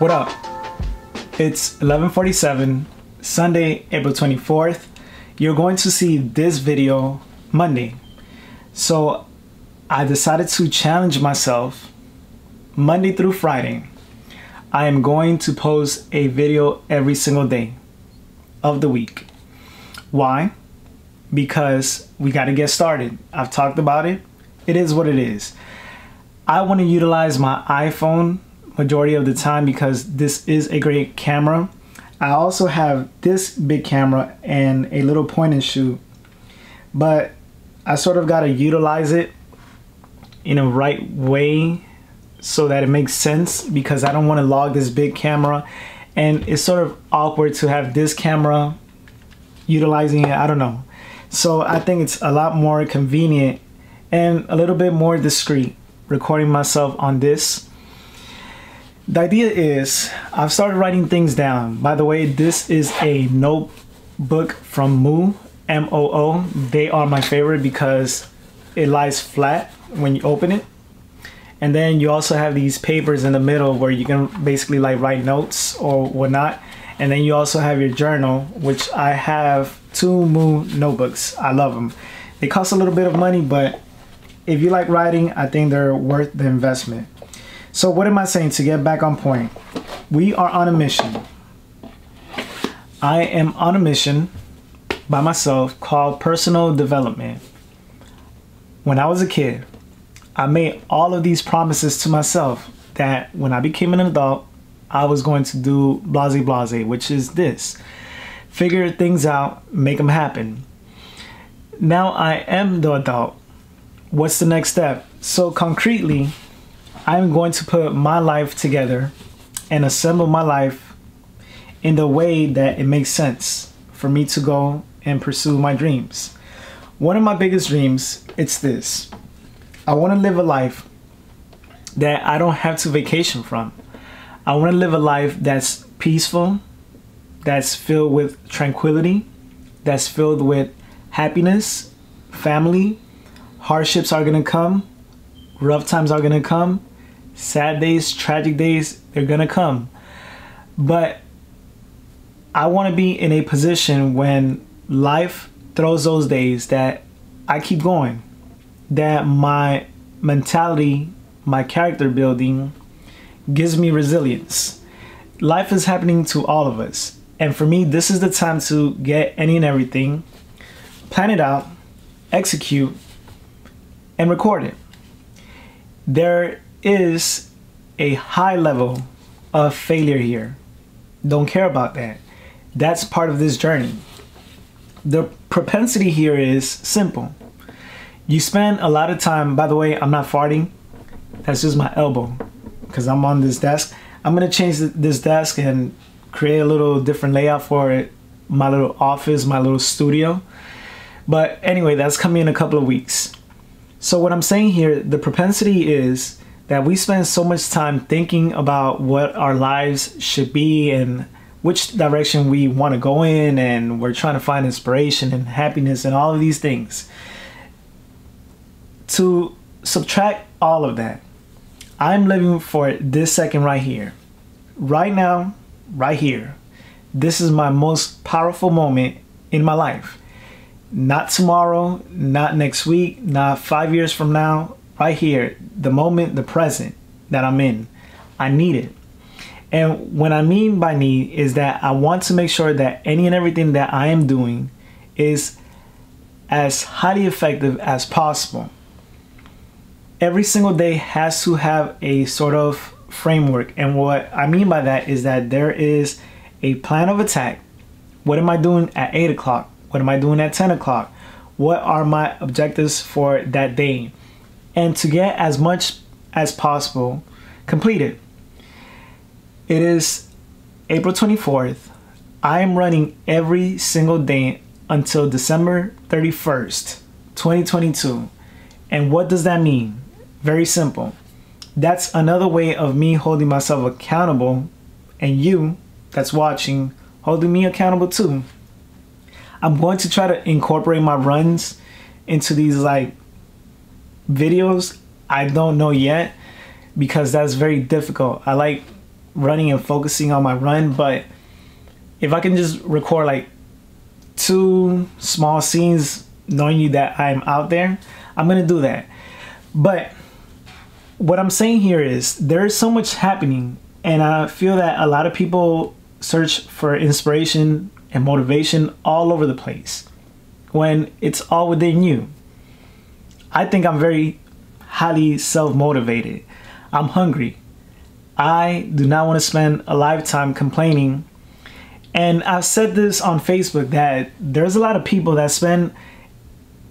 What up? It's 11:47, Sunday, April 24th. You're going to see this video Monday. So I decided to challenge myself Monday through Friday. I am going to post a video every single day of the week. Why? Because we got to get started. I've talked about it. It is what it is. I want to utilize my iPhone majority of the time because this is a great camera. I also have this big camera and a little point and shoot, but I sort of got to utilize it in a right way so that it makes sense, because I don't want to log this big camera and it's sort of awkward to have this camera utilizing it. I don't know. So I think it's a lot more convenient and a little bit more discreet recording myself on this. The idea is I've started writing things down. By the way, this is a notebook from Moo, M-O-O. They are my favorite because it lies flat when you open it. And then you also have these papers in the middle where you can basically like write notes or whatnot. And then you also have your journal, which I have 2 Moo notebooks. I love them. They cost a little bit of money, but if you like writing, I think they're worth the investment. So what am I saying to get back on point? We are on a mission. I am on a mission by myself called personal development. When I was a kid, I made all of these promises to myself that when I became an adult, I was going to do blase blase, which is this. Figure things out, make them happen. Now I am the adult. What's the next step? So concretely, I'm going to put my life together and assemble my life in the way that it makes sense for me to go and pursue my dreams. One of my biggest dreams, it's this. I want to live a life that I don't have to vacation from. I want to live a life that's peaceful, that's filled with tranquility, that's filled with happiness, family. Hardships are going to come, rough times are going to come, sad days, tragic days, they're going to come. But I want to be in a position when life throws those days that I keep going, that my mentality, my character building gives me resilience. Life is happening to all of us. And for me, this is the time to get any and everything, plan it out, execute, and record it. There is a high level of failure here. Don't care about that. That's part of this journey. The propensity here is simple. You spend a lot of time, by the way, I'm not farting. That's just my elbow because I'm on this desk. I'm gonna change this desk and create a little different layout for it, my little office, my little studio. But anyway, that's coming in a couple of weeks. So what I'm saying here, the propensity is that we spend so much time thinking about what our lives should be and which direction we want to go in, and we're trying to find inspiration and happiness and all of these things. To subtract all of that, I'm living for this second right here. Right now, right here. This is my most powerful moment in my life. Not tomorrow, not next week, not 5 years from now. Right here, the moment, the present that I'm in. I need it. And what I mean by need is that I want to make sure that any and everything that I am doing is as highly effective as possible. Every single day has to have a sort of framework. And what I mean by that is that there is a plan of attack. What am I doing at 8 o'clock? What am I doing at 10 o'clock? What are my objectives for that day? And to get as much as possible completed. It is April 24th. I am running every single day until December 31st, 2022. And what does that mean? Very simple. That's another way of me holding myself accountable, and you that's watching holding me accountable too. I'm going to try to incorporate my runs into these like videos. I don't know yet because that's very difficult. I like running and focusing on my run, but if I can just record like 2 small scenes knowing you that I'm out there, I'm gonna do that. But what I'm saying here is there is so much happening, and I feel that a lot of people search for inspiration and motivation all over the place when it's all within you. I think I'm very highly self-motivated. I'm hungry. I do not want to spend a lifetime complaining. And I've said this on Facebook that there's a lot of people that spend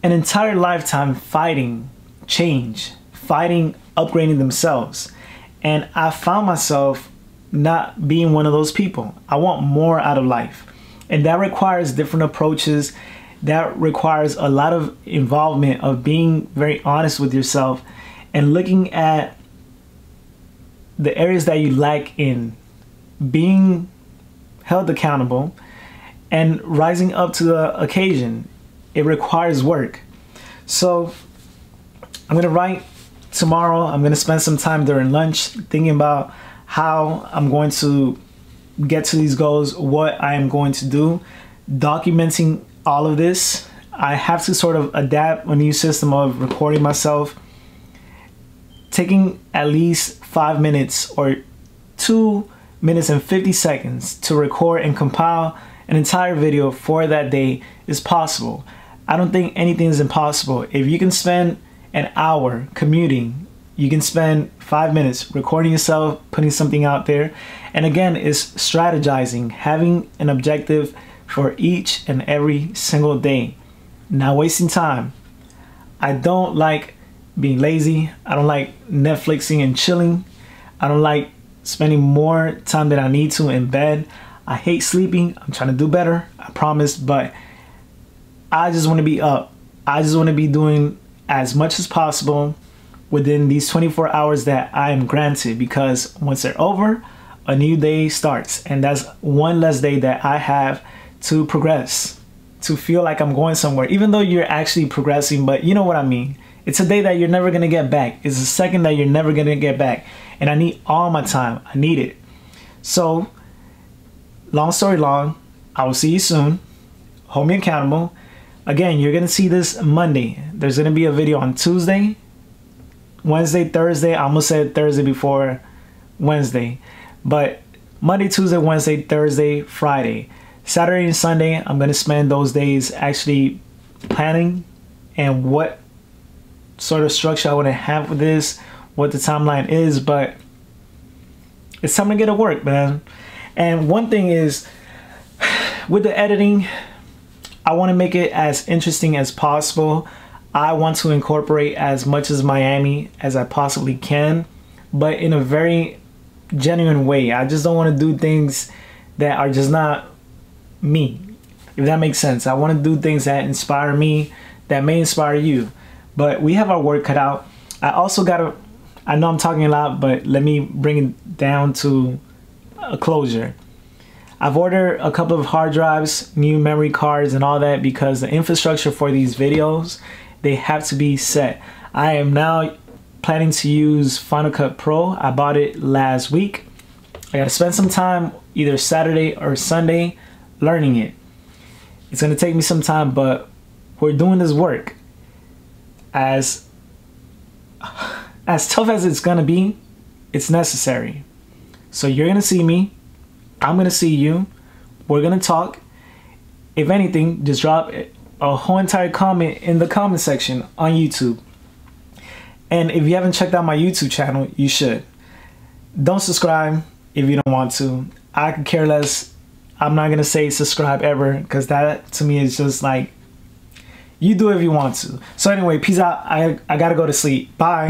an entire lifetime fighting change, fighting upgrading themselves. And I found myself not being one of those people. I want more out of life. And that requires different approaches. That requires a lot of involvement of being very honest with yourself and looking at the areas that you lack in, being held accountable and rising up to the occasion. It requires work. So I'm gonna write tomorrow. I'm gonna spend some time during lunch thinking about how I'm going to get to these goals, what I am going to do, documenting all of this. I have to sort of adapt a new system of recording myself, taking at least 5 minutes or 2 minutes and 50 seconds to record and compile an entire video for that day is possible. I don't think anything is impossible. If you can spend an hour commuting, you can spend 5 minutes recording yourself, putting something out there. And again, it's strategizing, having an objective for each and every single day, not wasting time. I don't like being lazy. I don't like Netflixing and chilling. I don't like spending more time than I need to in bed. I hate sleeping. I'm trying to do better, I promise, but I just want to be up. I just want to be doing as much as possible within these 24 hours that I am granted, because once they're over, a new day starts, and that's one less day that I have to progress, to feel like I'm going somewhere, even though you're actually progressing, but you know what I mean. It's a day that you're never gonna get back. It's a second that you're never gonna get back, and I need all my time. I need it. So, long story long, I will see you soon. Hold me accountable. Again, you're gonna see this Monday. There's gonna be a video on Tuesday, Wednesday, Thursday. I almost said Thursday before Wednesday, but Monday, Tuesday, Wednesday, Thursday, Friday. Saturday and Sunday, I'm gonna spend those days actually planning and what sort of structure I want to have with this, what the timeline is, but it's time to get to work, man. And one thing is, with the editing, I want to make it as interesting as possible. I want to incorporate as much as Miami as I possibly can, but in a very genuine way. I just don't want to do things that are just not me, if that makes sense. I want to do things that inspire me, that may inspire you, but we have our work cut out. I also gotta, I know I'm talking a lot, but let me bring it down to a closure. I've ordered a couple of hard drives, new memory cards and all that, because the infrastructure for these videos, they have to be set. I am now planning to use Final Cut Pro. I bought it last week. I gotta spend some time, either Saturday or Sunday, learning it. It's gonna take me some time, but we're doing this work. As tough as it's gonna be, it's necessary. So you're gonna see me, I'm gonna see you, we're gonna talk. If anything, just drop a whole entire comment in the comment section on YouTube. And if you haven't checked out my YouTube channel, you should. Don't subscribe if you don't want to. I could care less. I'm not gonna say subscribe ever, because that to me is just like, you do it if you want to. So anyway, peace out. I gotta go to sleep. Bye.